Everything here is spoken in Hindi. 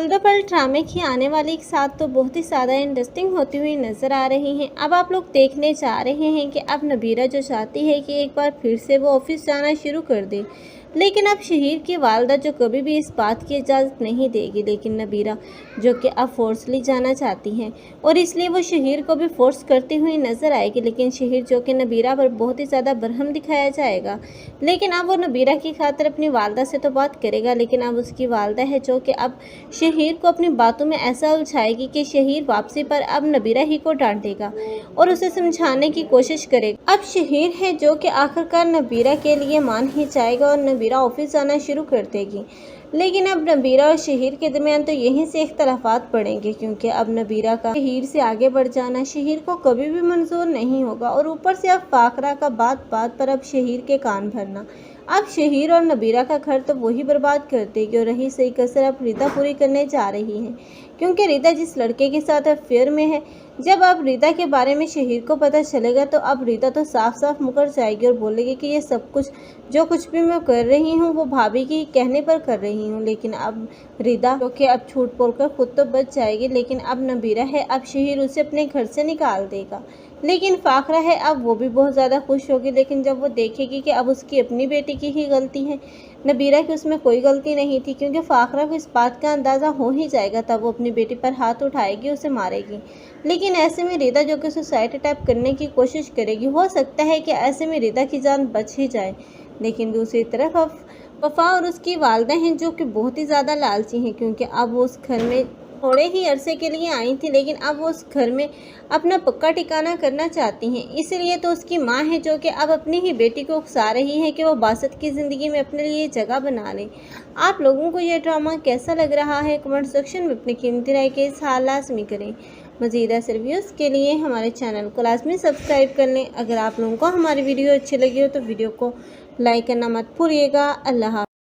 जल्दों पल ड्रामे की आने वाली एक साथ तो बहुत ही ज़्यादा इंटरेस्टिंग होती हुई नज़र आ रही हैं। अब आप लोग देखने जा रहे हैं कि अब नबीरा जो चाहती है कि एक बार फिर से वो ऑफिस जाना शुरू कर दे, लेकिन अब शहीर की वालदा जो कभी भी इस बात की इजाज़त नहीं देगी। लेकिन नबीरा जो कि अब फोर्सली जाना चाहती हैं और इसलिए वो शहीर को भी फोर्स करती हुई नज़र आएगी। लेकिन शहीर जो कि नबीरा पर बहुत ही ज़्यादा बरहम दिखाया जाएगा, लेकिन अब वो नबीरा की खातिर अपनी वालदा से तो बात करेगा, लेकिन अब उसकी वालदा है जो कि अब शहीर को अपनी बातों में ऐसा उलझाएगी कि शहीर वापसी पर अब नबीरा ही को डांटेगा और उसे समझाने की कोशिश करेगा। अब शहीर है जो कि आखिरकार नबीरा के लिए मान ही जाएगा और नबीरा ऑफिस जाना शुरू कर देगी। लेकिन अब नबीरा और शहीर के दरमियान तो यहीं से इख्तलाफात पड़ेंगे, क्योंकि अब नबीरा का शहीर से आगे बढ़ जाना शहीर को कभी भी मंजूर नहीं होगा और ऊपर से अब फाकरा का बात बात पर अब शहीर के कान भरना। अब शहीर और नबीरा का घर तो वही बर्बाद कर देगी और रही सही कसर अब रिदा पूरी करने जा रही है, क्योंकि रिदा जिस लड़के के साथ अफेयर में है, जब अब रिदा के बारे में शहीर को पता चलेगा तो अब रिदा तो साफ साफ मुकर जाएगी और बोलेगी कि ये सब कुछ जो कुछ भी मैं कर रही हूँ वो भाभी के कहने पर कर रही हूँ। लेकिन अब रिदा जो कि अब झूठ बोलकर खुद तो बच जाएगी, लेकिन अब नबीरा है अब शहीर उसे अपने घर से निकाल देगा। लेकिन फाकरा है अब वो भी बहुत ज़्यादा खुश होगी, लेकिन जब वो देखेगी कि अब उसकी अपनी बेटी की ही गलती है, नबीरा की उसमें कोई गलती नहीं थी, क्योंकि फाकरा को इस बात का अंदाज़ा हो ही जाएगा, तब वो अपनी बेटी पर हाथ उठाएगी, उसे मारेगी। लेकिन ऐसे में रिदा जो कि सुसाइड अटैम्प्ट करने की कोशिश करेगी, हो सकता है कि ऐसे में रिदा की जान बच ही जाए। लेकिन दूसरी तरफ अब वफा और उसकी वालदा हैं जो कि बहुत ही ज़्यादा लालची हैं, क्योंकि अब वो उस घर में थोड़े ही अरसे के लिए आई थी, लेकिन अब वो उस घर में अपना पक्का ठिकाना करना चाहती हैं। इसलिए तो उसकी माँ है जो कि अब अपनी ही बेटी को उकसा रही है कि वो बासत की ज़िंदगी में अपने लिए जगह बना ले। आप लोगों को ये ड्रामा कैसा लग रहा है, कमेंट सेक्शन में अपनी कीमती राय के इज़हार लाज़मी करें। मज़ीद ऐसे रिव्यूज़ के लिए हमारे चैनल को लाजमी सब्सक्राइब कर लें। अगर आप लोगों को हमारी वीडियो अच्छी लगी हो तो वीडियो को लाइक करना मत भूलिएगा। अल्लाह हाफ़िज़।